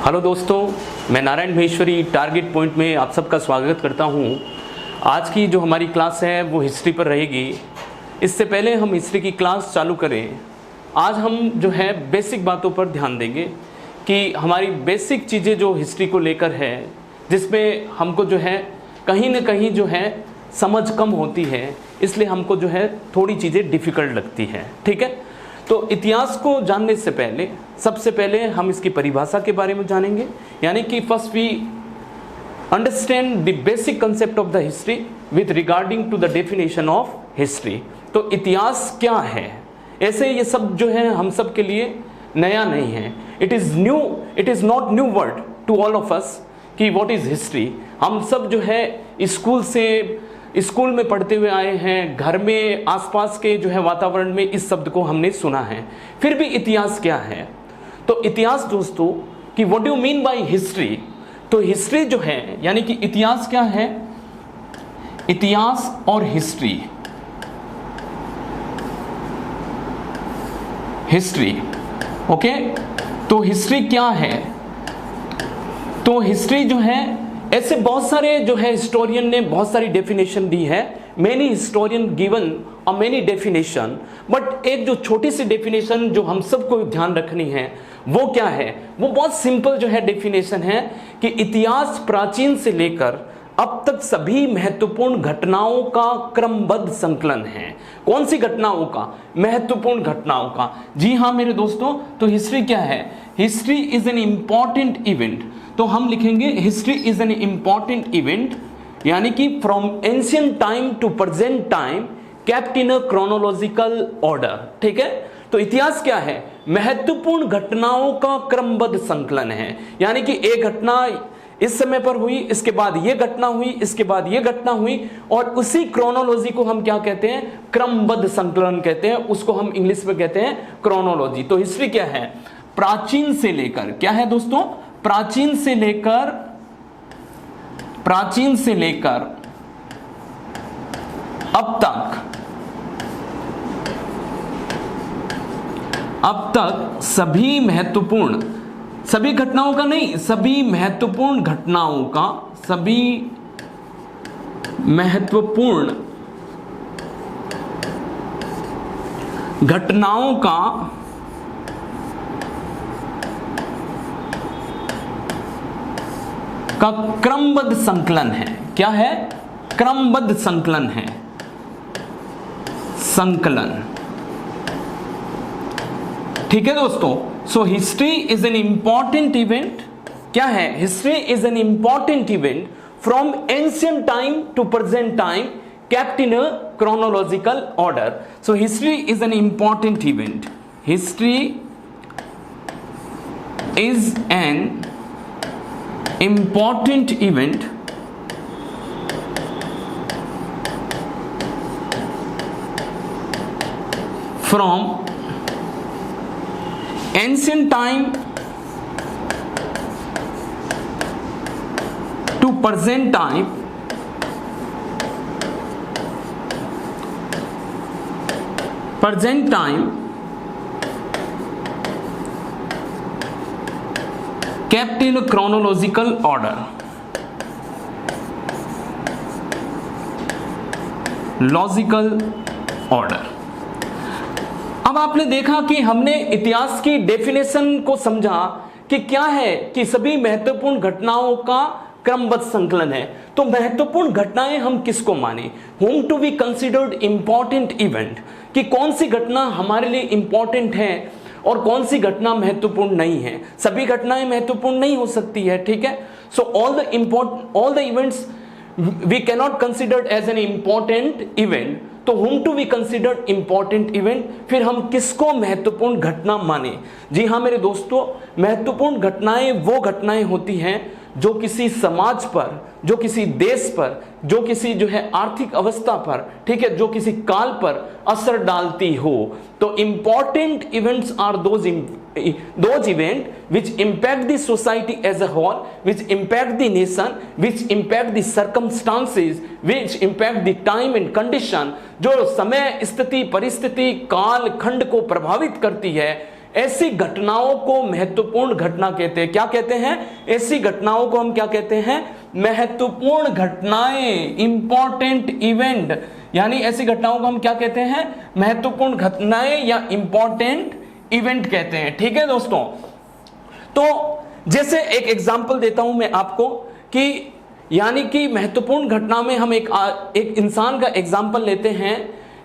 Hello दोस्तों, मैं Narayan Maheshwari target point में आप सबका स्वागत करता हूं। आज की जो हमारी क्लास है वो हिस्ट्री पर रहेगी। इससे पहले हम हिस्ट्री की क्लास चालू करें, आज हम जो है बेसिक बातों पर ध्यान देंगे कि हमारी बेसिक चीज़ें जो हिस्ट्री को लेकर है, जिसमें हमको जो है कहीं ना कहीं जो है समझ कम होती है, इसलिए हमको जो है थोड़ी चीज़ें डिफ़िकल्ट लगती हैं। ठीक है, तो इतिहास को जानने से पहले सबसे पहले हम इसकी परिभाषा के बारे में जानेंगे, यानी कि first we understand the basic concept of the history with regarding to the definition of history. तो इतिहास क्या है? ऐसे ये सब जो है हम सब के लिए नया नहीं है। It is not new word to all of us कि व्हाट इज़ हिस्ट्री। हम सब जो है स्कूल में पढ़ते हुए आए हैं, घर में आसपास के जो है वातावरण में इस शब्द को हमने सुना है। फिर भी इतिहास क्या है? तो इतिहास दोस्तों कि what do you mean by history. तो हिस्ट्री जो है यानी कि इतिहास क्या है? इतिहास और हिस्ट्री, ओके। तो हिस्ट्री क्या है? तो हिस्ट्री जो है, ऐसे बहुत सारे जो है हिस्टोरियन ने बहुत सारी डेफिनेशन दी है। Many historian given a many definition, but एक जो छोटी सी डेफिनेशन जो हम सबको ध्यान रखनी है वो क्या है? वो बहुत सिंपल जो है डेफिनेशन है कि इतिहास प्राचीन से लेकर अब तक सभी महत्वपूर्ण घटनाओं का क्रमबद्ध संकलन है। कौन सी घटनाओं का? महत्वपूर्ण घटनाओं का। जी हाँ मेरे दोस्तों, तो हिस्ट्री क्या है? History is an important event. तो हम लिखेंगे history is an important event, यानी कि from ancient time to present time kept in a chronological order. ठीक है, तो इतिहास क्या है? महत्वपूर्ण घटनाओं का क्रमबद्ध संकलन है, यानी कि एक घटना इस समय पर हुई, इसके बाद ये घटना हुई, इसके बाद ये घटना हुई, और उसी क्रोनोलॉजी को हम क्या कहते हैं? क्रमबद्ध संकलन कहते हैं। उसको हम इंग्लिश में कहते हैं क्रोनोलॉजी। तो हिस्ट्री क्या है? प्राचीन से लेकर, क्या है दोस्तों? प्राचीन से लेकर अब तक सभी महत्वपूर्ण, सभी घटनाओं का नहीं, सभी महत्वपूर्ण घटनाओं का क्रमबद्ध संकलन है। क्या है? क्रमबद्ध संकलन है। ठीक है दोस्तों, so history is an important event. क्या है? History is an important event from ancient time to present time kept in a chronological order. So history is an important event. History is an important event from ancient time to present time kept in a chronological order, logical order. अब आपने देखा कि हमने इतिहास की definition को समझा कि क्या है कि सभी महत्वपूर्ण घटनाओं का क्रमबद्ध संकलन है। तो महत्वपूर्ण घटनाएं हम किसको माने? whom to be considered important event, कि कौन सी घटना हमारे लिए इंपॉर्टेंट है और कौन सी घटना महत्वपूर्ण नहीं है। सभी घटनाएं महत्वपूर्ण नहीं हो सकती है। ठीक है, so all the events we cannot considered as an important event. तो whom to be considered important event, फिर हम किसको महत्वपूर्ण घटना माने? जी हाँ मेरे दोस्तों, महत्वपूर्ण घटनाएं वो घटनाएं होती हैं जो किसी समाज पर, जो किसी देश पर, जो किसी जो है आर्थिक अवस्था पर, ठीक है, जो किसी काल पर असर डालती हो। तो important events are those events which impact the society as a whole, which impact the nation, which impact the circumstances, which impact the time and condition, जो समय, स्थिति, परिस्थिति, काल, खंड को प्रभावित करती है, ऐसी घटनाओं को महत्वपूर्ण घटना कहते हैं। क्या कहते हैं? ऐसी घटनाओं को हम क्या कहते हैं? महत्वपूर्ण घटनाएं, इंपॉर्टेंट इवेंट। यानी ऐसी घटनाओं को हम क्या कहते हैं? महत्वपूर्ण घटनाएं या इंपॉर्टेंट इवेंट कहते हैं। ठीक है दोस्तों, तो जैसे एक एग्जांपल देता हूं मैं आपको कि यानी कि महत्वपूर्ण घटना में हम एक इंसान का एग्जांपल लेते हैं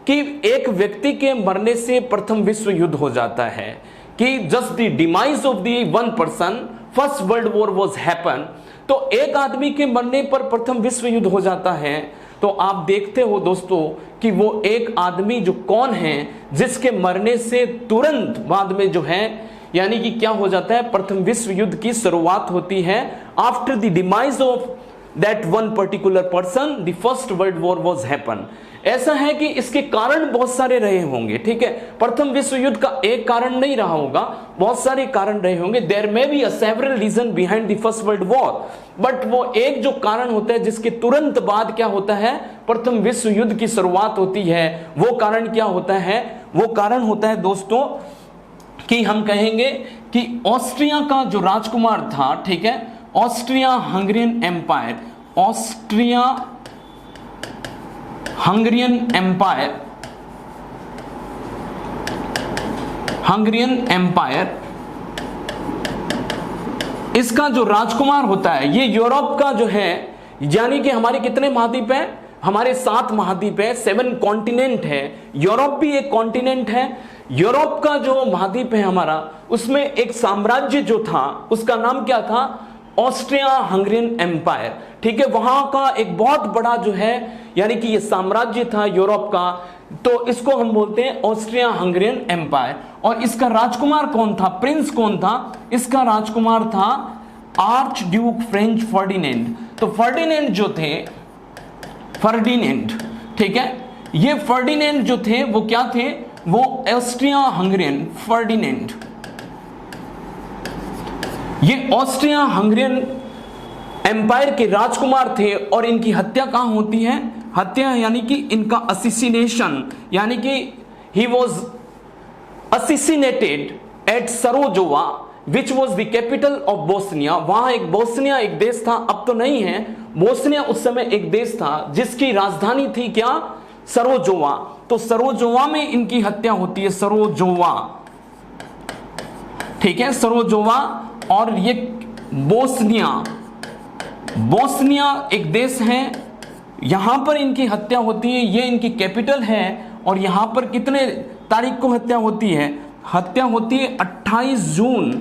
कि एक व्यक्ति के मरने से प्रथम विश्व युद्ध हो जाता है, कि just the demise of the one person first world war was happen. तो एक आदमी के मरने पर प्रथम विश्व युद्ध हो जाता है। तो आप देखते हो दोस्तों कि वो एक आदमी जो कौन है, जिसके मरने से तुरंत बाद में जो है यानी कि क्या हो जाता है? प्रथम विश्व युद्ध की शुरुआत होती है। After the demise of that one particular person the first world war was happen. ऐसा है कि इसके कारण बहुत सारे रहे होंगे। ठीक है, प्रथम विश्व युद्ध का एक कारण नहीं रहा होगा, बहुत सारे कारण रहे होंगे। There may be a several reason behind the first world war, but वो एक जो कारण होता है जिसके तुरंत बाद क्या होता है? प्रथम विश्व युद्ध की शुरुआत होती है। वो कारण क्या होता है? वो कारण होता है दोस्तों कि हम कहेंगे कि ऑस्ट्रिया का जो राजकुमार था, ठीक है, Austria Hungarian empire, Austria Hungarian empire, Hungarian empire, इसका जो राजकुमार होता है, ये यूरोप का जो है, यानी कि हमारे कितने महाद्वीप है? हमारे 7 महाद्वीप है, 7 कॉन्टिनेंट है। यूरोप भी एक कॉन्टिनेंट है। यूरोप का जो महाद्वीप है हमारा, उसमें एक साम्राज्य जो था उसका नाम क्या था? Austria Hungarian empire. ठीक है, वहां का एक बहुत बड़ा जो है यानी कि ये साम्राज्य था यूरोप का, तो इसको हम बोलते हैं ऑस्ट्रिया हंगरियन एम्पायर। और इसका राजकुमार कौन था? प्रिंस कौन था? इसका राजकुमार था आर्च ड्यूक फ्रेंच फर्डिनेंड। तो फर्डिनेंड जो थे, फर्डिनेंड, ठीक है, ये फर्डिनेंड जो थे वो क्या थे? वो ऑस्ट्रिया हंगरियन फर्डिनेंड, ये ऑस्ट्रिया हंगरियन एम्पायर के राजकुमार थे। और इनकी हत्या कहां होती है? हत्या यानी कि इनका असिसिनेशन, यानी कि he was assassinated at Sarajevo which was the capital of Bosnia. वहां एक बोस्निया एक देश था, अब तो नहीं है। बोस्निया उस समय एक देश था जिसकी राजधानी थी क्या? सरोजोवा। तो सरोजोवा में इनकी हत्या होती है, सरोजोवा, ठीक है, सरोजोवा। और ये बोस्निया, बोस्निया एक देश है, यहां पर इनकी हत्या होती है, ये इनकी कैपिटल है। और यहां पर कितने तारीख को हत्या होती है? हत्या होती है 28 जून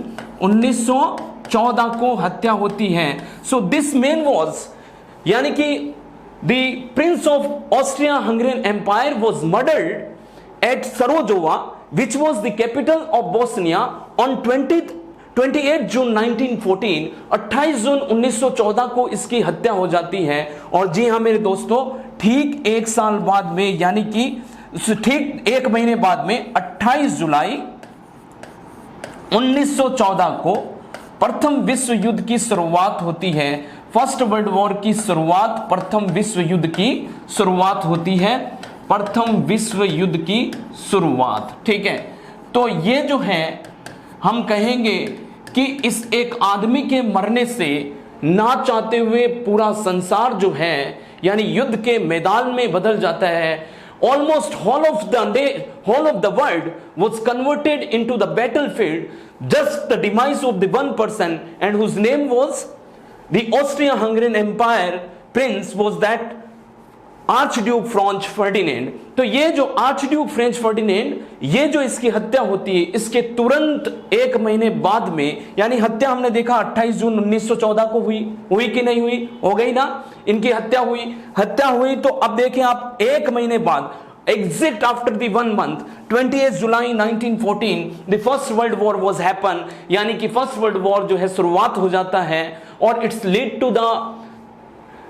1914 को हत्या होती है। सो दिस मैन वाज, यानी कि the prince of Austria Hungarian empire was murdered at Sarajevo which was the capital of Bosnia on 28 जून 1914। 28 जून 1914 को इसकी हत्या हो जाती है। और जी हाँ मेरे दोस्तों, ठीक 1 साल बाद में, यानी कि ठीक 1 महीने बाद में 28 जुलाई 1914 को प्रथम विश्व युद्ध की शुरुआत होती है। फर्स्ट वर्ल्ड वॉर की शुरुआत, प्रथम विश्व युद्ध की शुरुआत होती है, प्रथम विश्व युद्ध की शुरुआत। ठीक है, तो ये जो है हम कहेंगे कि इस एक आदमी के मरने से ना चाहते हुए पूरा संसार जो है यानी युद्ध के मैदान में बदल जाता है। Almost whole of the world was converted into the battlefield, just the demise of the one person, and whose name was the Austria-Hungarian Empire prince was that archduke French Ferdinand. तो ये जो आर्चड्यूक फ्रेंच फर्डिनेंड, ये जो इसकी हत्या होती है, इसके तुरंत 1 महीने बाद में, यानी हत्या हमने देखा 28 जून 1914 को हुई कि नहीं हुई? हो गई ना, इनकी हत्या हुई। तो अब देखें आप, 1 महीने बाद, exact after the 1 month, 28 July 1914 the first world war was happen, यानी कि फर्स्ट वर्ल्ड वॉर जो है शुरुआत हो जाता है। और इट्स लीड टू द,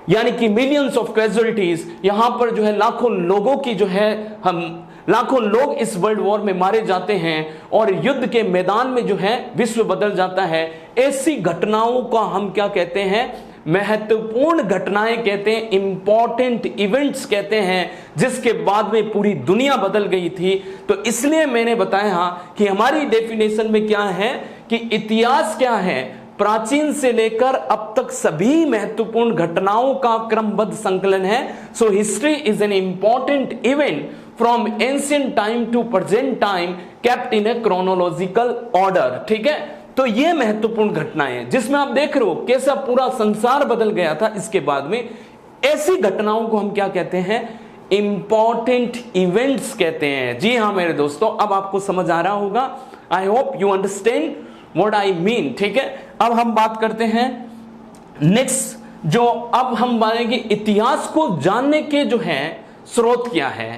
यानी कि मिलियंस ऑफ कैजुअलिटीज, यहां पर जो है लाखों लोगों की जो है, हम लाखों लोग इस वर्ल्ड वॉर में मारे जाते हैं और युद्ध के मैदान में जो है विश्व बदल जाता है। ऐसी घटनाओं का हम क्या कहते हैं? महत्वपूर्ण घटनाएं कहते हैं, इंपॉर्टेंट इवेंट्स कहते हैं, जिसके बाद में पूरी दुनिया बदल गई थी। तो इसलिए मैंने बताया कि हमारी डेफिनेशन में क्या है कि इतिहास क्या है, प्राचीन से लेकर अब तक सभी महत्वपूर्ण घटनाओं का क्रमबद्ध संकलन है। So history is an important event from ancient time to present time kept in a chronological order. ठीक है, तो ये महत्वपूर्ण घटनाएं हैं जिसमें आप देख रहे हो कैसा पूरा संसार बदल गया था। इसके बाद में ऐसी घटनाओं को हम क्या कहते हैं, इंपॉर्टेंट इवेंट्स कहते हैं। जी हाँ मेरे दोस्तों, अब आपको समझ आ रहा होगा। I hope you understand what I mean. ठीक है, अब हम बात करते हैं नेक्स्ट, जो अब हम मानेंगे इतिहास को जानने के जो है स्रोत क्या है।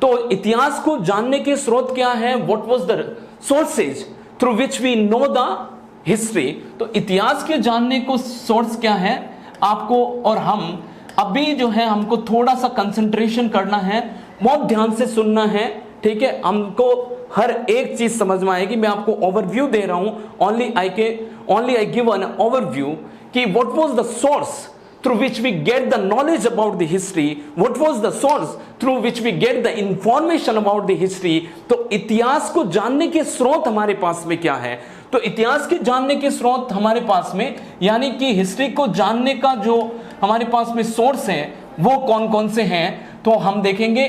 तो इतिहास को जानने के स्रोत क्या है, what was the sources through which we know the history. तो इतिहास के जानने को सोर्स क्या है आपको और हम अभी जो है हमको थोड़ा सा कंसंट्रेशन करना है, बहुत ध्यान से सुनना है। ठीक है, हमको हर एक चीज समझ में आएगी। मैं आपको ओवरव्यू दे रहा हूं, only I give an overview कि what was the source through which we get the knowledge about the history, what was the source through which we get the information about the history। तो इतिहास को जानने के स्रोत हमारे पास में क्या है। तो इतिहास के जानने के स्रोत हमारे पास में, यानी कि हिस्ट्री को जानने का जो हमारे पास में सोर्स है वो कौन कौन से हैं। तो हम देखेंगे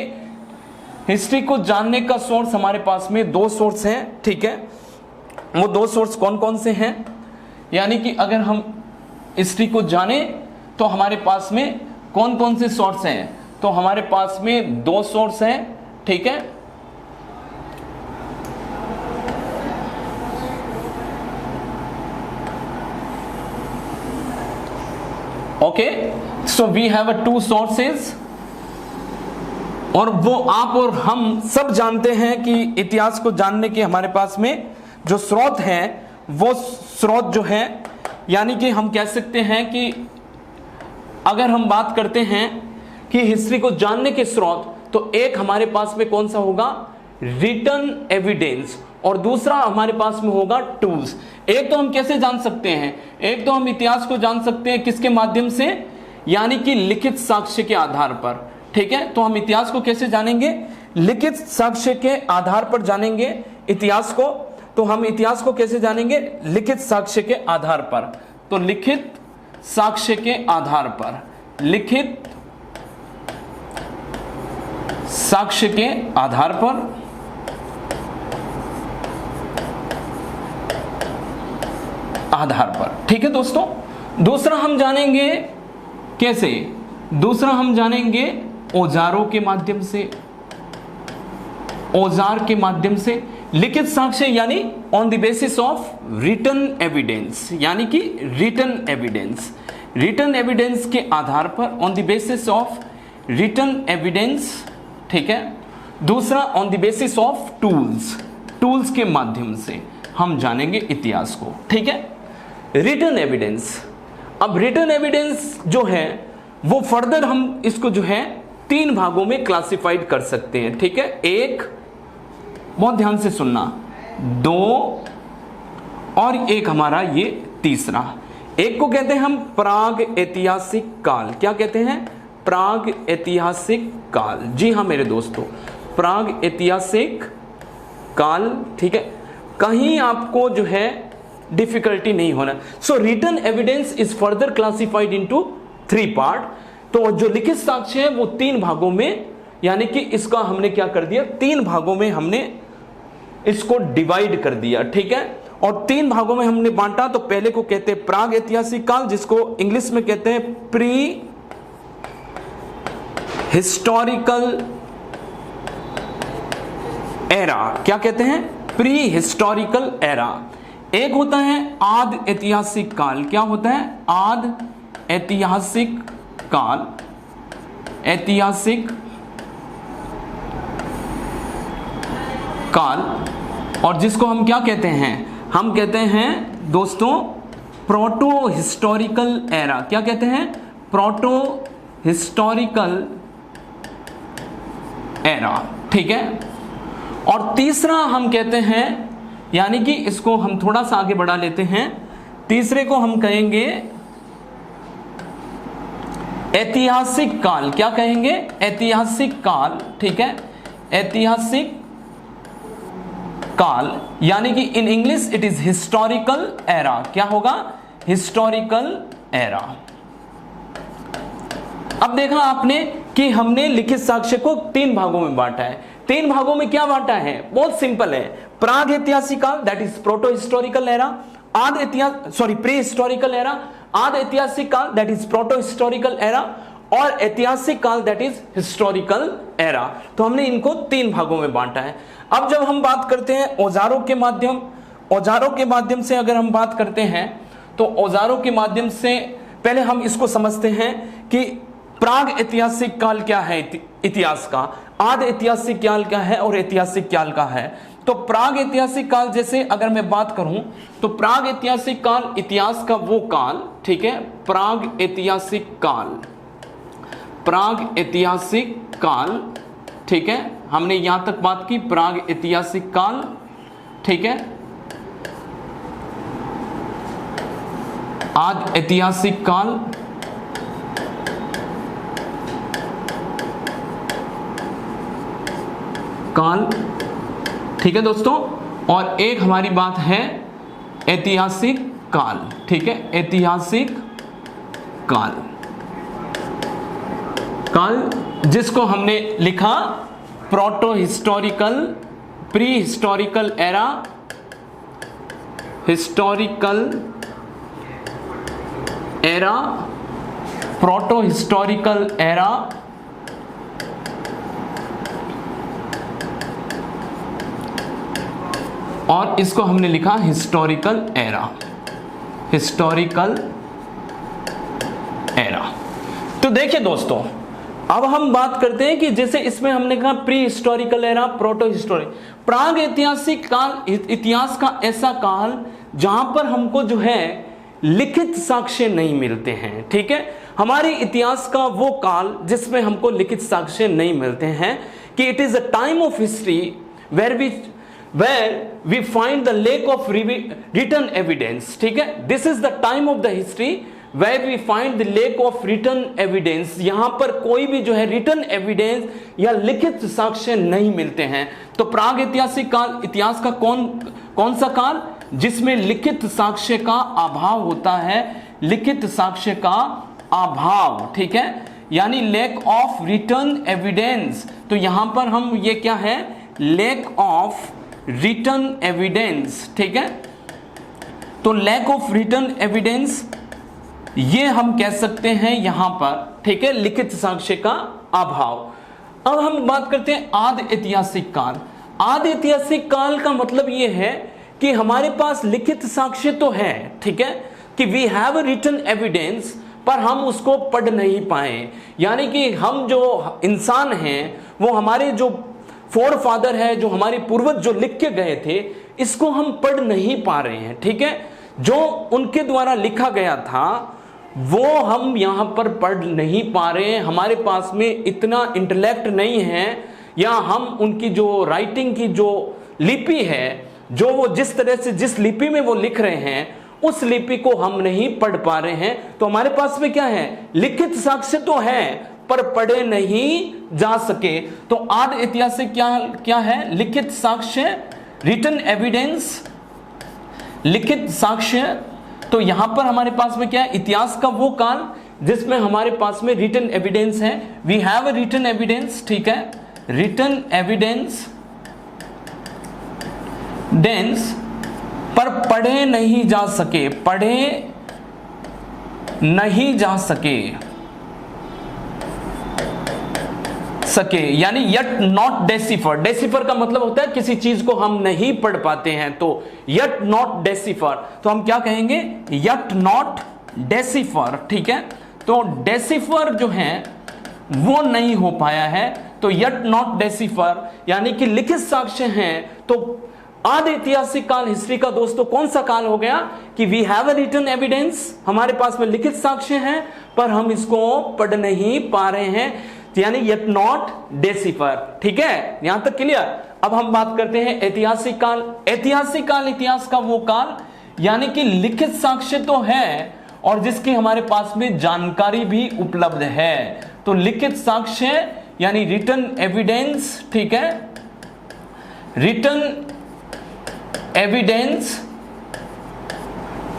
हिस्ट्री को जानने का सोर्स हमारे पास में दो सोर्स हैं। ठीक है, वो दो सोर्स कौन कौन से हैं, यानी कि अगर हम हिस्ट्री को जाने तो हमारे पास में कौन कौन से सोर्स हैं। तो हमारे पास में दो सोर्स हैं। ठीक है, okay, so we have two sources, और वो आप और हम सब जानते हैं कि इतिहास को जानने के हमारे पास में जो स्रोत हैं वो स्रोत जो है, यानी कि हम कह सकते हैं कि अगर हम बात करते हैं कि हिस्ट्री को जानने के स्रोत, तो एक हमारे पास में कौन सा होगा, रिटन एविडेंस, और दूसरा हमारे पास में होगा टूल्स। एक तो हम कैसे जान सकते हैं, एक तो हम इतिहास को जान सकते हैं किसके माध्यम से, यानी कि लिखित साक्ष्य के आधार पर। ठीक है, तो हम इतिहास को कैसे जानेंगे, लिखित साक्ष्य के आधार पर जानेंगे इतिहास को। तो हम इतिहास को कैसे जानेंगे, लिखित साक्ष्य के आधार पर। तो लिखित साक्ष्य के आधार पर, लिखित साक्ष्य के आधार पर, ठीक है दोस्तों। दूसरा हम जानेंगे कैसे, दूसरा हम जानेंगे औजारों के माध्यम से, औजार के माध्यम से। लिखित साक्ष्य यानी on the basis of written evidence, यानी कि रिटन एविडेंस, रिटन एविडेंस के आधार पर, on the basis of written evidence. ठीक है, दूसरा on the basis of tools, tools के माध्यम से हम जानेंगे इतिहास को। ठीक है, रिटन एविडेंस। अब रिटन एविडेंस जो है वो फर्दर हम इसको जो है तीन भागों में क्लासिफाइड कर सकते हैं। ठीक है, एक, बहुत ध्यान से सुनना, दो, और एक हमारा ये तीसरा। एक को कहते हैं हम प्राग ऐतिहासिक काल। क्या कहते हैं, प्राग ऐतिहासिक काल। जी हाँ मेरे दोस्तों, प्राग ऐतिहासिक काल। ठीक है, कहीं आपको जो है डिफिकल्टी नहीं होना। So written evidence is further classified into 3 part. तो जो लिखित साक्ष्य है वो 3 भागों में, यानी कि इसका हमने क्या कर दिया, 3 भागों में हमने इसको डिवाइड कर दिया। ठीक है, और 3 भागों में हमने बांटा। तो पहले को कहते हैं प्राग ऐतिहासिक काल, जिसको इंग्लिश में कहते हैं प्री हिस्टोरिकल एरा। क्या कहते हैं, प्री हिस्टोरिकल एरा। एक होता है आद ऐतिहासिक काल। क्या होता है, आद ऐतिहासिक काल, ऐतिहासिक काल। और जिसको हम क्या कहते हैं, हम कहते हैं दोस्तों प्रोटो हिस्टोरिकल एरा। क्या कहते हैं, प्रोटो हिस्टोरिकल एरा। ठीक है, और तीसरा हम कहते हैं, यानी कि इसको हम थोड़ा सा आगे बढ़ा लेते हैं, तीसरे को हम कहेंगे ऐतिहासिक काल, क्या कहेंगे? ऐतिहासिक काल, ठीक है, ऐतिहासिक काल, यानी कि in English it is historical era. क्या होगा? Historical era. अब देखा आपने कि हमने लिखित साक्ष्य को 3 भागों में बांटा है। 3 भागों में क्या बांटा है? बहुत सिंपल है। प्राग ऐतिहासिक काल, that is proto historical era, pre historical era, आद ऐतिहासिक काल, that is proto historical era, और ऐतिहासिक काल, दैट इज हिस्टोरिकल एरा। तो हमने इनको 3 भागों में बांटा है। अब जब हम बात करते हैं औजारों के माध्यम से अगर हम बात करते हैं, तो औजारों के माध्यम से पहले हम इसको समझते हैं कि प्राग ऐतिहासिक काल क्या है इतिहास का, आद ऐतिहासिक काल क्या है और ऐतिहासिक काल का है। तो प्राग ऐतिहासिक काल जैसे अगर मैं बात करूं, तो प्राग ऐतिहासिक काल इतिहास का वो काल, ठीक है, प्राग ऐतिहासिक काल, प्राग ऐतिहासिक काल, ठीक है, हमने यहां तक बात की प्राग ऐतिहासिक काल, ठीक है। आद ऐतिहासिक काल, ठीक है दोस्तों, और एक हमारी बात है ऐतिहासिक काल, ठीक है, ऐतिहासिक काल, जिसको हमने लिखा proto historical, pre historical era, historical era, proto historical era, और इसको हमने लिखा हिस्टोरिकल एरा, हिस्टोरिकल एरा। तो देखिए दोस्तों, अब हम बात करते हैं कि जैसे इसमें हमने कहा pre historical era, proto historic, प्राग ऐतिहासिक काल इतिहास का ऐसा काल जहां पर हमको जो है लिखित साक्ष्य नहीं मिलते हैं, ठीक है। हमारे इतिहास का वो काल जिसमें हमको लिखित साक्ष्य नहीं मिलते हैं, कि it is a time of history where we find the lack of written evidence, ठीक है। This is the time of the history where we find the lack of written evidence, यहां पर कोई भी जो है written evidence या लिखित साक्ष्य नहीं मिलते हैं। तो प्राग ऐतिहासिक काल इतिहास का कौन सा काल जिसमें लिखित साक्ष्य का अभाव होता है, लिखित साक्ष्य का अभाव, ठीक है, यानी लैक ऑफ रिटन एविडेंस। तो यहां पर हम ये क्या है, लैक ऑफ रिटन एविडेंस, ठीक है। तो लैक ऑफ रिटन एविडेंस ये हम कह सकते हैं यहां पर, ठीक है, लिखित साक्ष्य का अभाव। अब हम बात करते हैं आद ऐतिहासिक काल। आद ऐतिहासिक काल का मतलब ये है कि हमारे पास लिखित साक्ष्य तो है, ठीक है, कि वी हैव रिटन एविडेंस, पर हम उसको पढ़ नहीं पाए। यानी कि हम जो इंसान हैं वो हमारे जो फोर फादर है, जो हमारे पूर्वज जो लिख के गए थे, इसको हम पढ़ नहीं पा रहे हैं, ठीक है। जो उनके द्वारा लिखा गया था वो हम यहां पर पढ़ नहीं पा रहे हैं, हमारे पास में इतना इंटेलेक्ट नहीं है, या हम उनकी जो राइटिंग की जो लिपि है, जो वो जिस तरह से जिस लिपि में वो लिख रहे हैं उस लिपि को हम नहीं पढ़ पा रहे हैं। तो हमारे पास में क्या है, लिखित साक्ष्य तो है पर पढ़े नहीं जा सके। तो आद ऐतिहासिक क्या है, लिखित साक्ष्य, रिटन एविडेंस, लिखित साक्ष्य। तो यहां पर हमारे पास में क्या है, इतिहास का वो काल जिसमें हमारे पास में रिटन एविडेंस है, we have a written evidence, ठीक है, रिटन एविडेंस डेंस, पर पढ़े नहीं जा सके, पढ़े नहीं जा सके, यानी यट नॉट डेसिफर। डेसिफर का मतलब होता है किसी चीज को हम नहीं पढ़ पाते हैं, तो यट नॉट डेसिफर, तो हम क्या कहेंगे, यट नॉट डेसिफर, ठीक है। तो डेसिफर जो है वो नहीं हो पाया है, तो यट नॉट डेसिफर यानी कि लिखित साक्ष्य हैं। तो आद ऐतिहासिक काल हिस्ट्री का दोस्तों कौन सा काल हो गया, कि we have a written evidence, हमारे पास में लिखित साक्ष्य हैं पर हम इसको पढ़ नहीं पा रहे हैं, यानी यट नॉट डेसिफर, ठीक है, यहां तक क्लियर। अब हम बात करते हैं ऐतिहासिक काल। ऐतिहासिक काल इतिहास का वो काल यानी कि लिखित साक्ष्य तो है और जिसकी हमारे पास में जानकारी भी उपलब्ध है। तो लिखित साक्ष्य यानी रिटन एविडेंस, ठीक है, रिटन एविडेंस,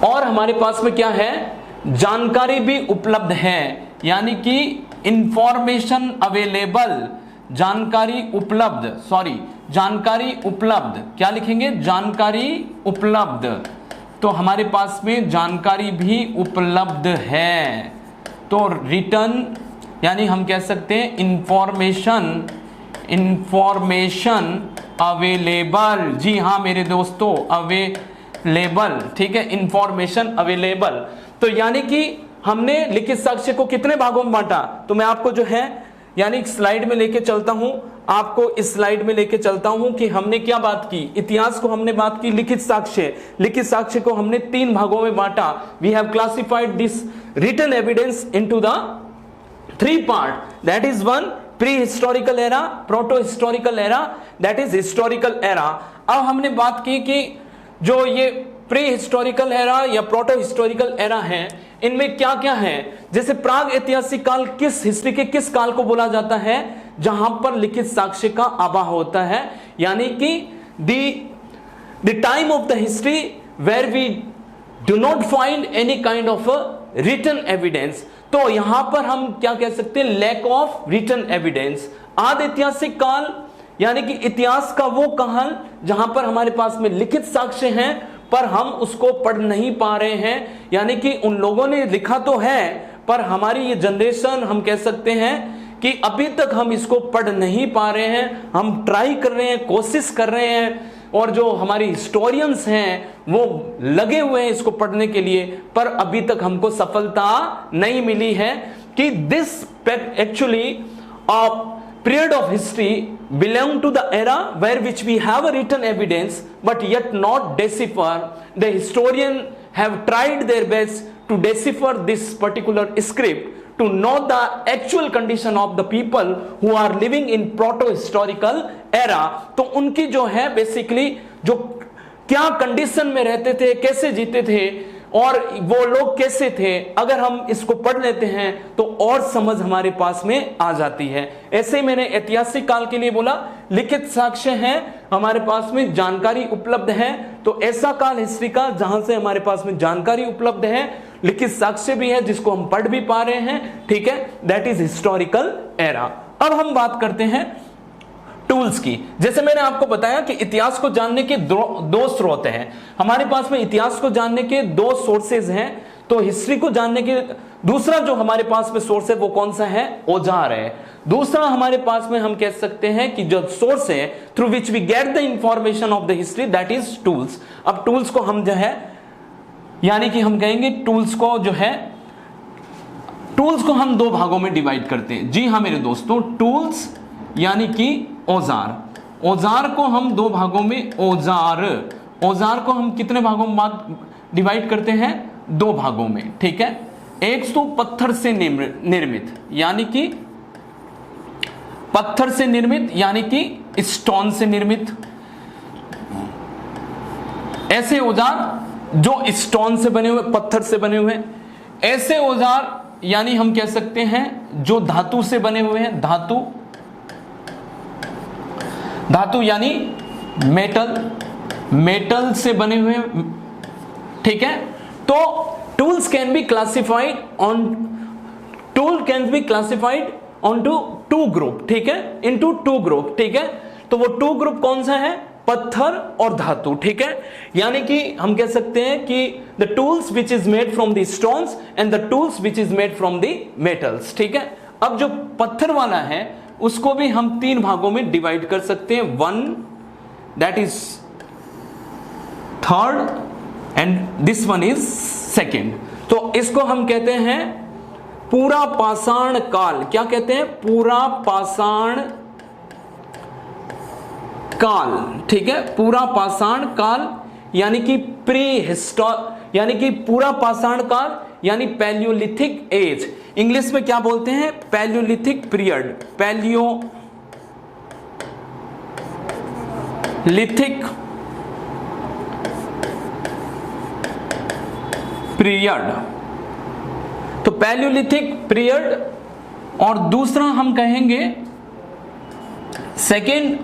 और हमारे पास में क्या है, जानकारी भी उपलब्ध है, यानी कि इंफॉर्मेशन अवेलेबल, जानकारी उपलब्ध, जानकारी उपलब्ध, क्या लिखेंगे, जानकारी उपलब्ध। तो हमारे पास में जानकारी भी उपलब्ध है। तो रिटन यानी हम कह सकते हैं इंफॉर्मेशन अवेलेबल। जी हाँ मेरे दोस्तों, अवेलेबल, ठीक है, इंफॉर्मेशन अवेलेबल। तो यानी कि हमने लिखित साक्ष्य को कितने भागों में बांटा, तो मैं आपको जो है यानी स्लाइड में लेके चलता हूं, आपको इस स्लाइड में लेके चलता हूं कि हमने क्या बात की, इतिहास को हमने बात की, लिखित साक्ष्य को हमने 3 भागों में बांटा। We have classified this written evidence into the 3 part, that is 1 pre historical era, proto historical era, that is historical era. अब हमने बात की कि जो ये प्री हिस्टोरिकल एरा या प्रोटो हिस्टोरिकल एरा है, इनमें क्या क्या है। जैसे प्राग ऐतिहासिक काल किस हिस्ट्री के किस काल को बोला जाता है, जहां पर लिखित साक्ष्य का आभाव होता है, यानी कि the time of the history where we do not find any kind of written evidence. तो यहां पर हम क्या कह सकते हैं, लैक ऑफ रिटन एविडेंस। आदि ऐतिहासिक काल यानी कि इतिहास का वो काल जहां पर हमारे पास में लिखित साक्ष्य हैं पर हम उसको पढ़ नहीं पा रहे हैं, यानी कि उन लोगों ने लिखा तो है पर हमारी ये जनरेशन, हम कह सकते हैं कि अभी तक हम इसको पढ़ नहीं पा रहे हैं। हम ट्राई कर रहे हैं, कोशिश कर रहे हैं, और जो हमारी हिस्टोरियंस हैं वो लगे हुए हैं इसको पढ़ने के लिए, पर अभी तक हमको सफलता नहीं मिली है कि this actually period of history belong to the era where which we have a written evidence but yet not decipher. The historian have tried their best to decipher this particular script to know the actual condition of the people who are living in proto-historical era. तो उनकी जो है basically जो क्या condition में रहते थे, कैसे जीते थे और वो लोग कैसे थे, अगर हम इसको पढ़ लेते हैं तो और समझ हमारे पास में आ जाती है। ऐसे ही मैंने ऐतिहासिक काल के लिए बोला, लिखित साक्ष्य हैं, हमारे पास में जानकारी उपलब्ध है। तो ऐसा काल हिस्ट्री का जहां से हमारे पास में जानकारी उपलब्ध है, लिखित साक्ष्य भी है जिसको हम पढ़ भी पा रहे हैं, ठीक है, दैट इज हिस्टोरिकल एरा। अब हम बात करते हैं टूल्स की। जैसे मैंने आपको बताया कि इतिहास को जानने के दो स्रोत हैं हमारे पास में, इतिहास को जानने के 2 सोर्सेज हैं। तो हिस्ट्री को जानने के दूसरा जो हमारे पास में सोर्स है वो कौन सा है, औजार है। दूसरा हमारे पास में हम कह सकते हैं कि जो सोर्स है through which we get the information of the history, that is tools. अब टूल्स को हम जो है यानी कि हम कहेंगे टूल्स को जो है, टूल्स को हम 2 भागों में डिवाइड करते हैं। जी हाँ मेरे दोस्तों, टूल्स यानी कि औजार, औजार को हम 2 भागों में, औजार को हम कितने भागों में डिवाइड करते हैं, 2 भागों में, ठीक है। एक तो पत्थर से निर्मित यानी कि पत्थर से निर्मित यानी कि स्टोन से निर्मित, ऐसे औजार जो स्टोन से बने हुए, पत्थर से बने हुए। ऐसे औजार यानी हम कह सकते हैं जो धातु से बने हुए हैं, धातु यानी मेटल से बने हुए, ठीक है। तो tools can be classified on to 2 group, ठीक है, इनटू 2 ग्रुप, ठीक है। तो वो 2 ग्रुप कौन सा है, पत्थर और धातु, ठीक है। यानी कि हम कह सकते हैं कि the tools which is made from the stones and the tools which is made from the metals, ठीक है। अब जो पत्थर वाला है उसको भी हम 3 भागों में डिवाइड कर सकते हैं, 1 that is third and this one is second. तो इसको हम कहते हैं पूरा पाषाण काल। क्या कहते हैं, पूरा पाषाण काल, ठीक है, पूरा पाषाण काल यानी कि यानी कि पूरा पाषाण काल यानी पैलियोलिथिक एज। इंग्लिश में क्या बोलते हैं, पैलियोलिथिक पीरियड, पैलियोलिथिक पीरियड, तो पैलियोलिथिक पीरियड, और दूसरा हम कहेंगे सेकेंड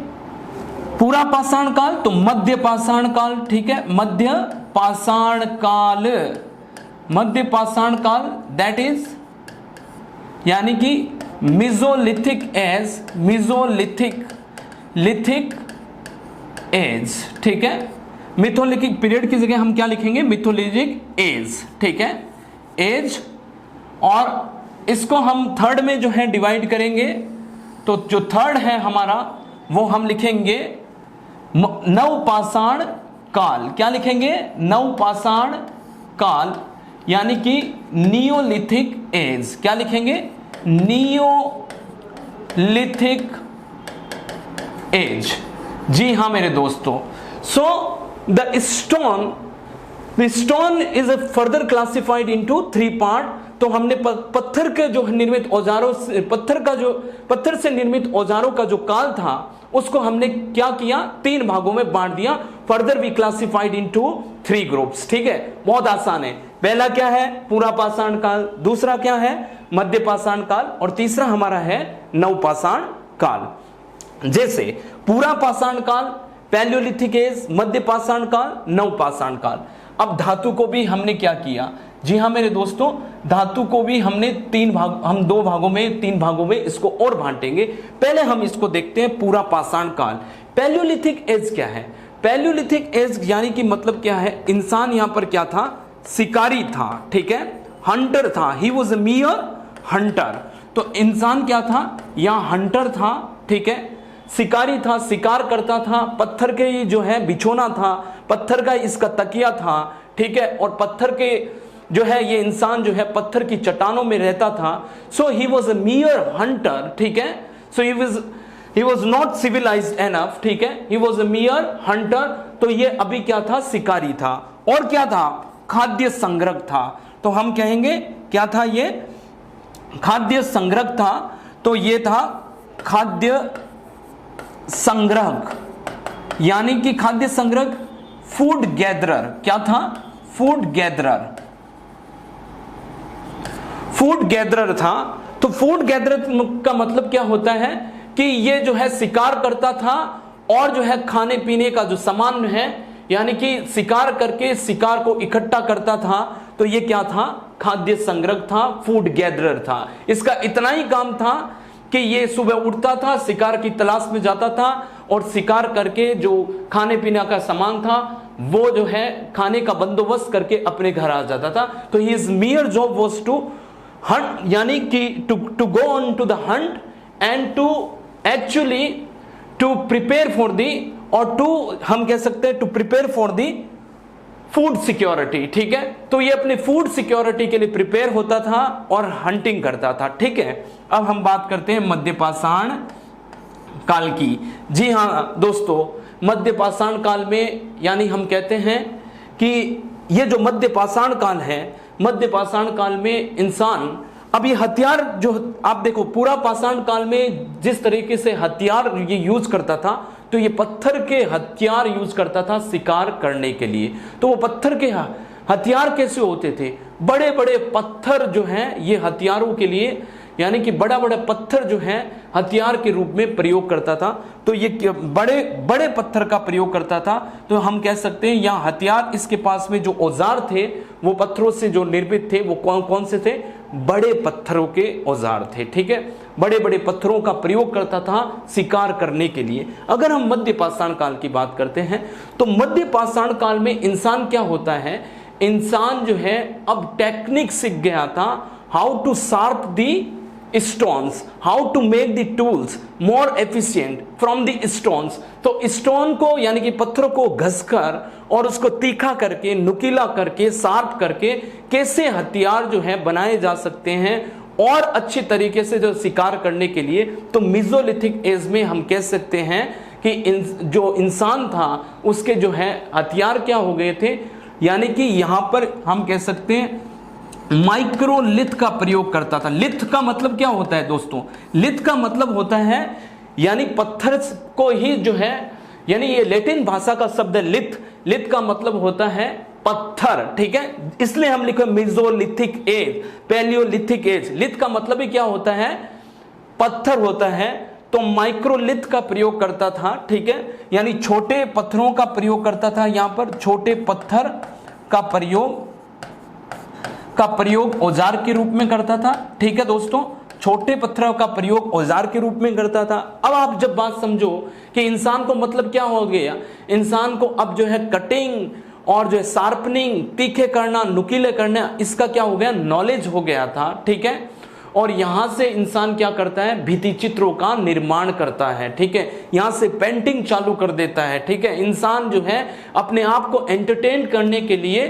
पूरा पाषाण काल, तो मध्य पाषाण काल। ठीक है, मध्य पाषाण काल, मध्य पाषाण काल दैट इज यानी कि मेसोलिथिक एज, लिथिक एज। ठीक है, मिथोलिथिक पीरियड की जगह हम क्या लिखेंगे, मिथोलिथिक एज। ठीक है, एज, और इसको हम थर्ड में जो है डिवाइड करेंगे, तो जो थर्ड है हमारा वो हम लिखेंगे नवपाषाण काल। क्या लिखेंगे, नवपाषाण काल, यानी कि नियोलिथिक एज। क्या लिखेंगे, नियोलिथिक एज। जी हाँ मेरे दोस्तों, so the stone is further classified into 3 part. तो हमने पत्थर के जो निर्मित औजारों से, पत्थर से निर्मित औजारों का जो काल था उसको हमने क्या किया, 3 भागों में बांट दिया। Further we classified into 3 groups. ठीक है, बहुत आसान है। पहला क्या है, पूरा पाषाण काल, दूसरा क्या है, मध्य पाषाण काल, और तीसरा हमारा है नवपाषाण काल। जैसे पूरा पाषाण काल, पैलियोलिथिक एज, मध्य पाषाण काल, नवपाषाण काल। अब धातु को भी हमने क्या किया, जी हाँ मेरे दोस्तों, धातु को भी हमने 3 भागों में इसको और बांटेंगे। पहले हम इसको देखते हैं पूरा पाषाण काल। पैलियोलिथिक एज क्या है, पैलियोलिथिक एज यानी कि मतलब क्या है, इंसान यहां पर क्या था, शिकारी था। ठीक है, हंटर था, ही वॉज अ मियर हंटर। तो इंसान क्या था, यहां हंटर था। ठीक है, शिकारी था, शिकार करता था, पत्थर के जो है बिछोना था, पत्थर का इसका तकिया था। ठीक है, और पत्थर के जो है ये इंसान जो है पत्थर की चट्टानों में रहता था। So he was a mere hunter. ठीक है, so he was not civilised enough. ठीक है, ही वॉज अ मियर हंटर। तो ये अभी क्या था, शिकारी था। और क्या था, खाद्य संग्रह था। तो हम कहेंगे क्या था, ये खाद्य संग्रह था। तो ये था खाद्य संग्रह, यानी कि खाद्य संग्रह, फूड गैदरर। क्या था, फूड गैदरर, फूड गैदरर था। तो फूड गैदरर का मतलब क्या होता है कि ये जो है शिकार करता था और जो है खाने पीने का जो सामान है, यानी कि शिकार करके शिकार को इकट्ठा करता था। तो ये क्या था, खाद्य संग्रह था, फूड गैदरर था। इसका इतना ही काम था कि ये सुबह उठता था, शिकार की तलाश में जाता था और शिकार करके जो खाने पीने का सामान था वो जो है खाने का बंदोबस्त करके अपने घर आ जाता था। तो his mere job was to hunt, यानी कि to go on to the hunt and to actually to prepare for the, और टू हम कह सकते हैं to prepare for the food security. ठीक है, तो ये अपने फूड सिक्योरिटी के लिए प्रिपेयर होता था और हंटिंग करता था। ठीक है, अब हम बात करते हैं मध्य पाषाण काल की। जी हाँ दोस्तों, मध्य पाषाण काल में यानी हम कहते हैं कि ये जो मध्य पाषाण काल है, मध्य पाषाण काल में इंसान, अब ये हथियार जो आप देखो, पूरा पाषाण काल में जिस तरीके से हथियार ये यूज करता था, तो ये पत्थर के हथियार यूज करता था शिकार करने के लिए। तो वो पत्थर के हथियार कैसे होते थे, बड़े बड़े पत्थर जो हैं ये हथियारों के लिए, यानी कि बड़ा बड़ा पत्थर जो है हथियार के रूप में प्रयोग करता था। तो ये बड़े बड़े पत्थर का प्रयोग करता था। तो हम कह सकते हैं यहाँ हथियार, इसके पास में जो औजार थे वो पत्थरों से जो निर्मित थे, वो कौन कौन से थे, बड़े पत्थरों के औजार थे। ठीक है, बड़े बड़े पत्थरों का प्रयोग करता था शिकार करने के लिए। अगर हम मध्य पाषाण काल की बात करते हैं, तो मध्य पाषाण काल में इंसान क्या होता है, इंसान जो है अब टेक्निक सीख गया था, how to sharp the stones, how to make the tools more efficient from the stones। तो स्टोन को यानी कि पत्थरों को घसकर और उसको तीखा करके, नुकीला करके, शार्प करके कैसे हथियार जो है बनाए जा सकते हैं और अच्छी तरीके से जो शिकार करने के लिए। तो मेसोलिथिक एज में हम कह सकते हैं कि जो इंसान था उसके जो है हथियार क्या हो गए थे, यानी कि यहां पर हम कह सकते हैं माइक्रोलिथ का प्रयोग करता था। लिथ का मतलब क्या होता है दोस्तों, लिथ का मतलब होता है यानी पत्थर को ही जो है, यानी ये लैटिन भाषा का शब्द है लिथ। लिथ का मतलब होता है पत्थर, ठीक है, इसलिए हम लिखे मेसोलिथिक एज, पैलियोलिथिक एज। लिथ का मतलब ही क्या होता है, पत्थर होता है। तो माइक्रोलिथ का प्रयोग करता था, ठीक है, यानी छोटे पत्थरों का प्रयोग करता था। यहां पर छोटे पत्थर का प्रयोग औजार के रूप में करता था, ठीक है दोस्तों, छोटे पत्थरों का प्रयोग औजार के रूप में करता था। अब आप जब बात समझो कि इंसान को मतलब क्या हो गया, इंसान को अब जो है कटिंग और जो है शार्पनिंग, तीखे करना, नुकीले करना, इसका क्या हो गया, नॉलेज हो गया था, ठीक है। और यहां से इंसान क्या करता है, भित्ति चित्रों का निर्माण करता है, ठीक है, यहां से पेंटिंग चालू कर देता है, ठीक है। इंसान जो है अपने आप को एंटरटेन करने के लिए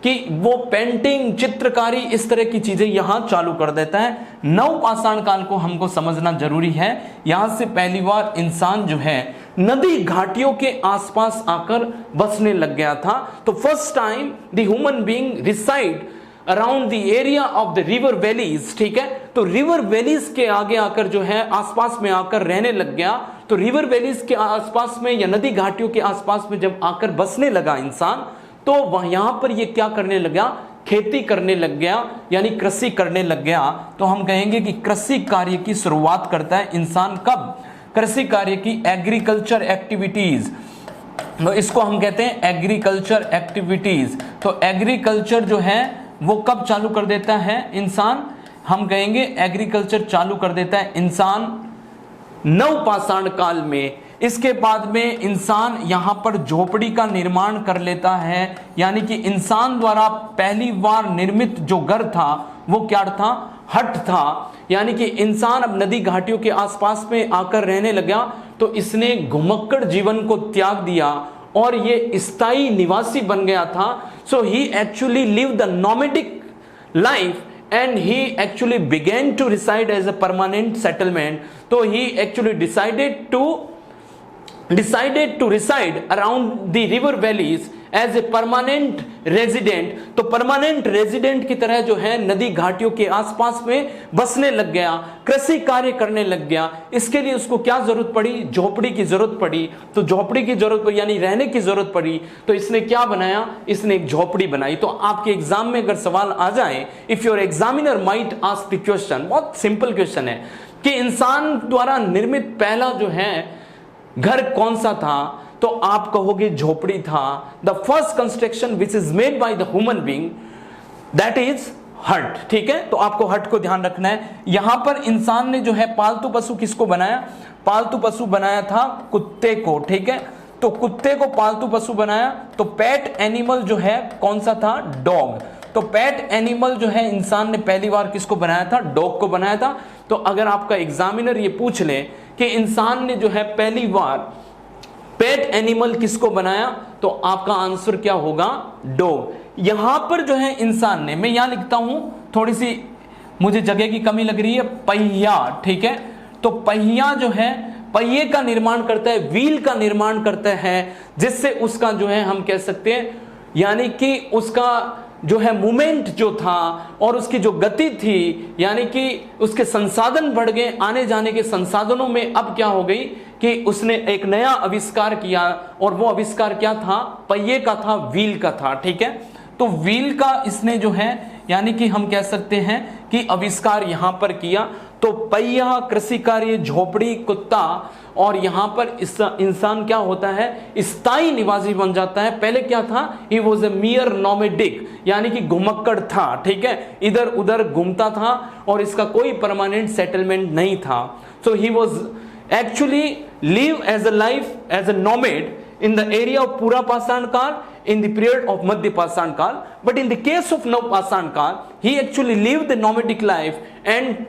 कि वो पेंटिंग, चित्रकारी, इस तरह की चीजें यहां चालू कर देता है। नवपाषाण काल को हमको समझना जरूरी है। यहां से पहली बार इंसान जो है नदी घाटियों के आसपास आकर बसने लग गया था। तो first time the human being reside around the area of the river valleys, ठीक है। तो रिवर वैलीज के आगे आकर जो है आसपास में आकर रहने लग गया। तो रिवर वैलीज के आसपास में या नदी घाटियों के आसपास में जब आकर बसने लगा इंसान, तो वह यहां पर ये क्या करने लगा, खेती करने लग गया, यानी कृषि करने लग गया। तो हम कहेंगे कि कृषि कार्य की शुरुआत करता है इंसान कब, कृषि कार्य की, एग्रीकल्चर एक्टिविटीज, तो इसको हम कहते हैं एग्रीकल्चर एक्टिविटीज। तो एग्रीकल्चर जो है वो कब चालू कर देता है इंसान, हम कहेंगे एग्रीकल्चर चालू कर देता है इंसान नवपाषाण काल में। इसके बाद में इंसान यहां पर झोपड़ी का निर्माण कर लेता है, यानी कि इंसान द्वारा पहली बार निर्मित जो घर था वो क्या था, हट था। यानी कि इंसान अब नदी घाटियों के आसपास में आकर रहने लगा, तो इसने घुमक्कड़ जीवन को त्याग दिया और ये स्थायी निवासी बन गया था। So he actually live the nomadic life and he actually began to reside as a permanent settlement. So he actually decided to reside around the river valleys as a permanent resident. तो permanent resident की तरह जो है नदी घाटियों के आसपास में बसने लग गया, कृषि कार्य करने लग गया। इसके लिए उसको क्या जरूरत पड़ी, झोपड़ी की जरूरत पड़ी। तो झोपड़ी की जरूरत पड़ी यानी रहने की जरूरत पड़ी, तो इसने क्या बनाया, इसने एक झोपड़ी बनाई। तो आपके एग्जाम में अगर सवाल आ जाए, if your examiner might ask the question, बहुत सिंपल क्वेश्चन है कि इंसान द्वारा निर्मित पहला जो है घर कौन सा था, तो आप कहोगे झोपड़ी था। The first construction which is made by the human being, that is हट, ठीक है। तो आपको हट को ध्यान रखना है। यहां पर इंसान ने जो है पालतू पशु किसको बनाया, पालतू पशु बनाया था कुत्ते को, ठीक है। तो कुत्ते को पालतू पशु बनाया। तो पेट एनिमल जो है कौन सा था, डॉग। तो पेट एनिमल जो है इंसान ने पहली बार किसको बनाया था, डॉग को बनाया था। तो अगर आपका एग्जामिनर ये पूछ ले कि इंसान ने जो है पहली बार पेट एनिमल किसको बनाया, तो आपका आंसर क्या होगा, डॉग। यहां पर जो है इंसान ने, मैं यहां लिखता हूं, थोड़ी सी मुझे जगह की कमी लग रही है, पहिया, ठीक है। तो पहिया जो है पहिए का निर्माण करता है, व्हील का निर्माण करता है, जिससे उसका जो है हम कह सकते हैं, यानी कि उसका जो है मूवमेंट जो था और उसकी जो गति थी, यानी कि उसके संसाधन बढ़ गए, आने जाने के संसाधनों में अब क्या हो गई कि उसने एक नया आविष्कार किया। और वो आविष्कार क्या था, पहिए का था, व्हील का था, ठीक है। तो व्हील का इसने जो है यानी कि हम कह सकते हैं कि आविष्कार यहां पर किया। तो पहिया, कृषि कार्य, झोपड़ी, कुत्ता, और यहां पर इंसान क्या होता है, स्थायी निवासी बन जाता है। पहले क्या था, ही वॉज ए मियर नोमैडिक, यानी कि घुमक्कड़ था, ठीक है, इधर उधर घूमता था और इसका कोई परमानेंट सेटलमेंट नहीं था। So he was actually live as a life as a nomad in the area of Purapashan Kal in the period of Madhyapashan Kal, but in the case of Navapashan Kal he actually lived the nomadic life and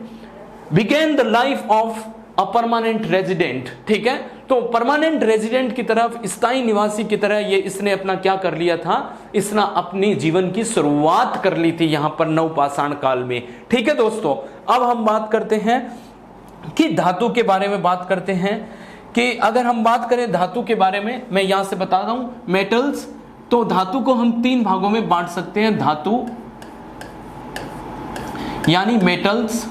began the life of a permanent resident, ठीक है। तो permanent resident की तरफ, स्थायी निवासी की तरह ये इसने अपना क्या कर लिया था, इसने अपनी जीवन की शुरुआत कर ली थी यहां पर नवपाषाण काल में, ठीक है दोस्तों। अब हम बात करते हैं कि धातु के बारे में बात करते हैं कि अगर हम बात करें धातु के बारे में, मैं यहां से बताता हूं मेटल्स। तो धातु को हम 3 भागों में बांट सकते हैं, धातु यानी मेटल्स,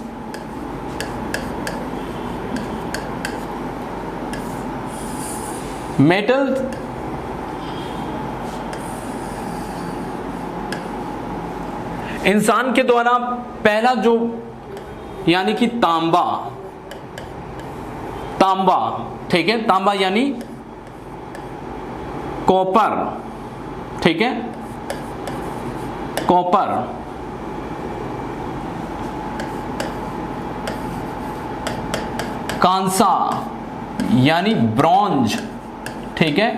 इंसान के द्वारा पहला जो यानी कि तांबा, तांबा, ठीक है, तांबा यानी कॉपर, ठीक है, कॉपर, कांसा यानी ब्रॉन्ज, ठीक है,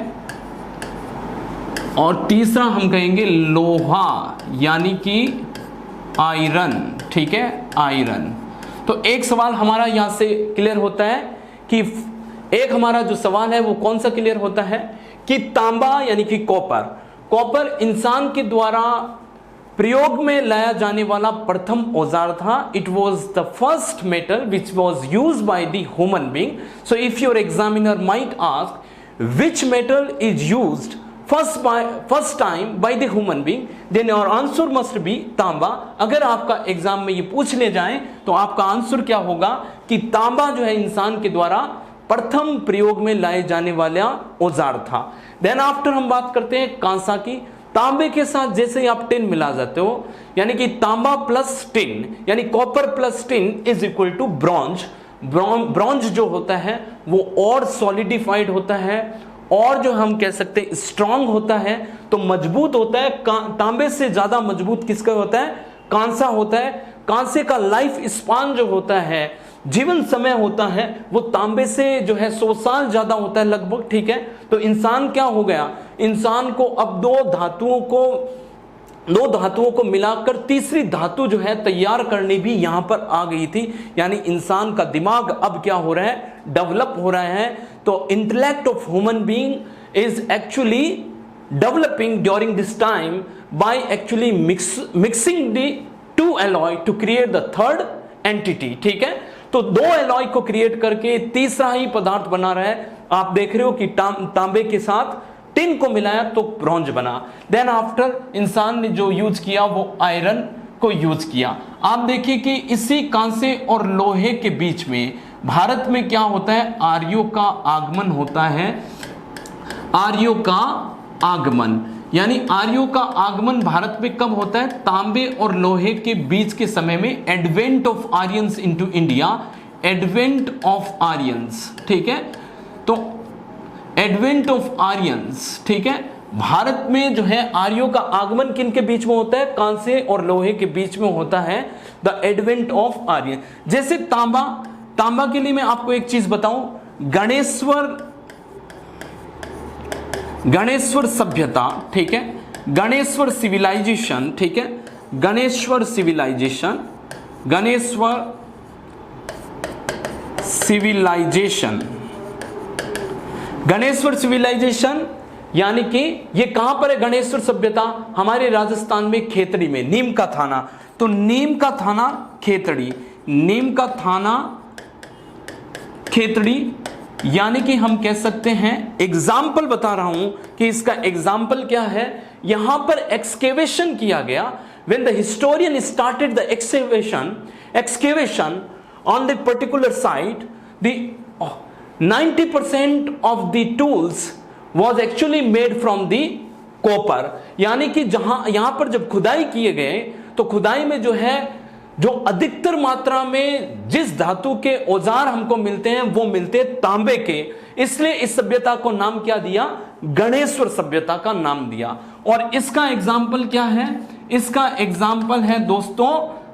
और तीसरा हम कहेंगे लोहा यानी कि आयरन, ठीक है, आयरन। तो एक सवाल हमारा यहां से क्लियर होता है कि एक हमारा जो सवाल है वो कौन सा क्लियर होता है कि तांबा यानी कि कॉपर, कॉपर इंसान के द्वारा प्रयोग में लाया जाने वाला प्रथम औजार था। It was the first metal which was use by the human being. So if your examiner might ask which metal is used first time by the human being, then your answer must be तांबा। अगर आपका exam में ये पूछ ले जाए तो आपका आंसर क्या होगा कि तांबा जो है इंसान के द्वारा प्रथम प्रयोग में लाए जाने वाला औजार था। देन आफ्टर हम बात करते हैं कांसा की। तांबे के साथ जैसे ही आप टिन मिला जाते हो, यानी कि तांबा प्लस टिन यानी copper plus tin is equal to bronze. Bronze जो होता है वो और सॉलिडिफाइड होता है और जो हम कह सकते हैं स्ट्रांग होता है, तो मजबूत होता है। तांबे से ज्यादा मजबूत किसका होता है? कांसा होता है। कांसे का लाइफ स्पान जो होता है, जीवन समय होता है, वो तांबे से जो है 100 साल ज्यादा होता है लगभग, ठीक है। तो इंसान क्या हो गया, इंसान को अब दो धातुओं को मिलाकर तीसरी धातु जो है तैयार करनी भी यहां पर आ गई थी। यानी इंसान का दिमाग अब क्या हो रहा है, डेवलप हो रहा है। तो intellect of human being is actually developing during this time by actually mixing the two alloy to create the third entity, ठीक है। तो दो एलॉय को क्रिएट करके तीसरा ही पदार्थ बना रहा है। आप देख रहे हो कि तांबे के साथ टिन को मिलाया तो ब्रॉन्ज बना। देन आफ्टर इंसान ने जो यूज किया वो आयरन को यूज किया। आप देखिए कि इसी कांसे और लोहे के बीच में भारत में क्या होता है, आर्यों का आगमन होता है। आर्यों का आगमन यानी आर्यों का आगमन भारत में कब होता है? तांबे और लोहे के बीच के समय में। Advent of Aryans into India, advent of Aryans, ठीक है। तो एडवेंट ऑफ आर्यंस, ठीक है। भारत में जो है आर्यों का आगमन किन के बीच में होता है? कांसे और लोहे के बीच में होता है द एडवेंट ऑफ आर्यन। जैसे तांबा के लिए मैं आपको एक चीज बताऊं, गणेश्वर सभ्यता, ठीक है, गणेश्वर सिविलाइजेशन, ठीक है, गणेश्वर सिविलाइजेशन यानी कि ये कहां पर है? गणेश्वर सभ्यता हमारे राजस्थान में खेतड़ी में, नीम का थाना। तो नीम का थाना खेतड़ी, नीम का थाना खेतड़ी, यानी कि हम कह सकते हैं, एग्जाम्पल बता रहा हूं कि इसका एग्जाम्पल क्या है। यहां पर एक्सकेवेशन किया गया। When the historian started the excavation on the particular site, the 90% of the tools was actually made from the copper। यानी कि यहां पर जब खुदाई किए गए तो खुदाई में जो है, जो अधिकतर मात्रा में जिस धातु के औजार हमको मिलते हैं वो मिलते हैं तांबे के। इसलिए इस सभ्यता को नाम क्या दिया? गणेश्वर सभ्यता का नाम दिया। और इसका एग्जाम्पल क्या है? इसका एग्जाम्पल है दोस्तों,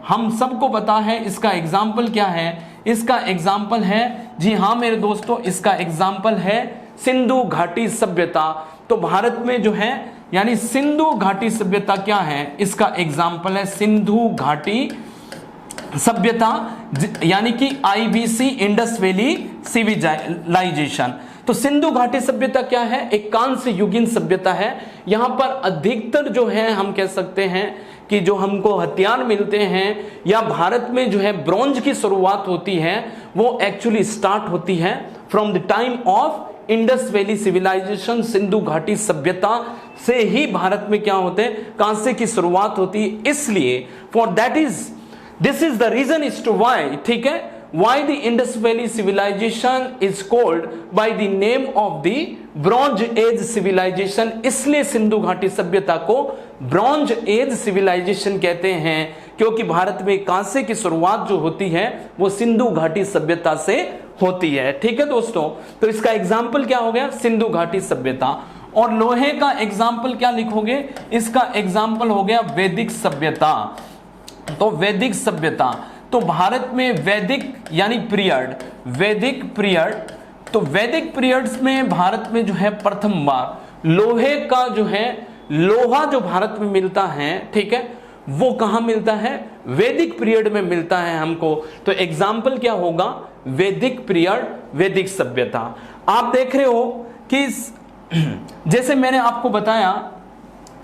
हम सबको पता है इसका एग्जाम्पल क्या है। इसका एग्जाम्पल है, जी हां मेरे दोस्तों, इसका एग्जाम्पल है सिंधु घाटी सभ्यता। तो भारत में जो है यानी सिंधु घाटी सभ्यता क्या है? इसका एग्जाम्पल है सिंधु घाटी सभ्यता, यानी कि IVC, इंडस वैली सिविलाइजेशन। तो सिंधु घाटी सभ्यता क्या है? एक कांस्य युगीन सभ्यता है। यहां पर अधिकतर जो है हम कह सकते हैं कि जो हमको हथियार मिलते हैं या भारत में जो है ब्रॉन्ज की शुरुआत होती है, वो एक्चुअली स्टार्ट होती है from the time of Indus valley civilization. Sindhu घाटी सभ्यता से ही भारत में क्या होते हैं, कांसे की शुरुआत होती है। इसलिए for that is this is the reason is to why, ठीक है, why the Indus valley civilization is called by the name of the bronze age civilization, इसलिए सिंधु घाटी सभ्यता को ब्रॉन्ज एज सिविलाइजेशन कहते हैं क्योंकि भारत में कांसे की शुरुआत जो होती है वो सिंधु घाटी सभ्यता से होती है। ठीक है दोस्तों, तो इसका एग्जाम्पल क्या हो गया, सिंधु घाटी सभ्यता। और लोहे का एग्जाम्पल क्या लिखोगे, इसका एग्जाम्पल हो गया वैदिक सभ्यता। तो वैदिक सभ्यता, तो भारत में वैदिक यानी पीरियड, वैदिक पीरियड, तो वैदिक पीरियड्स में भारत में जो है प्रथम बार लोहे का जो है, लोहा जो भारत में मिलता है, ठीक है, वो कहां मिलता है, वैदिक पीरियड में मिलता है हमको। तो एग्जाम्पल क्या होगा, वैदिक पीरियड, वैदिक सभ्यता। आप देख रहे हो कि जैसे मैंने आपको बताया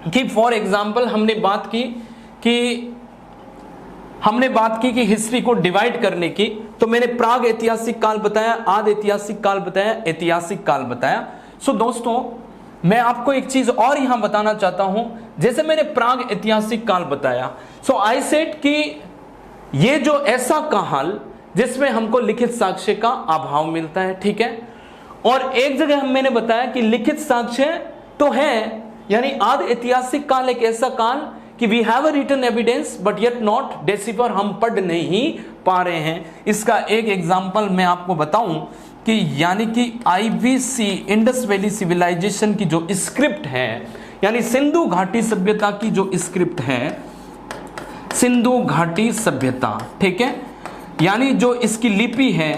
कि फॉर एग्जाम्पल हमने बात की कि हिस्ट्री को डिवाइड करने की, तो मैंने प्राग ऐतिहासिक काल बताया, आदि ऐतिहासिक काल बताया, ऐतिहासिक काल बताया। सो दोस्तों मैं आपको एक चीज और यहां बताना चाहता हूं, जैसे मैंने प्राग ऐतिहासिक काल बताया, सो आई सेड कि ये जो ऐसा काल जिसमें हमको लिखित साक्ष्य का अभाव मिलता है, ठीक है, और एक जगह मैंने बताया कि लिखित साक्ष्य तो है, यानी आदि ऐतिहासिक काल एक ऐसा काल कि we have a written evidence but yet not decipher, हम पढ़ नहीं पा रहे हैं। इसका एक एग्जांपल मैं आपको बताऊं कि यानी कि IVC इंडस वैली सिविलाइजेशन की जो स्क्रिप्ट है, यानी सिंधु घाटी सभ्यता की जो स्क्रिप्ट है, सिंधु घाटी सभ्यता, ठीक है, यानी जो इसकी लिपि है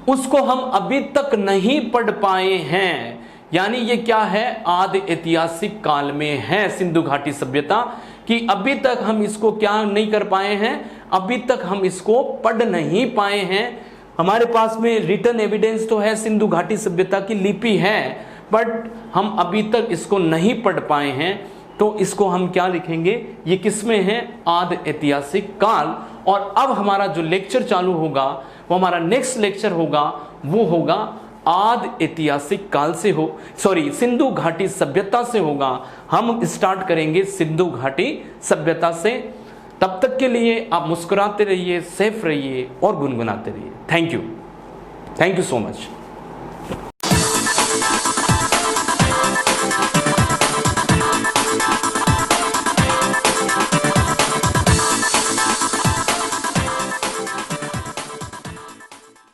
उसको हम अभी तक नहीं पढ़ पाए हैं। यानी ये क्या है, आदि ऐतिहासिक काल में है सिंधु घाटी सभ्यता, कि अभी तक हम इसको क्या नहीं कर पाए हैं, अभी तक हम इसको पढ़ नहीं पाए हैं। हमारे पास में रिटन एविडेंस तो है, सिंधु घाटी सभ्यता की लिपि है, बट हम अभी तक इसको नहीं पढ़ पाए हैं। तो इसको हम क्या लिखेंगे, ये किसमें है, आदि ऐतिहासिक काल। और अब हमारा जो लेक्चर चालू होगा, वो हमारा नेक्स्ट लेक्चर होगा, वो होगा आदि ऐतिहासिक काल से सिंधु घाटी सभ्यता से होगा। हम स्टार्ट करेंगे सिंधु घाटी सभ्यता से। तब तक के लिए आप मुस्कुराते रहिए, सेफ रहिए और गुनगुनाते रहिए। Thank you so much.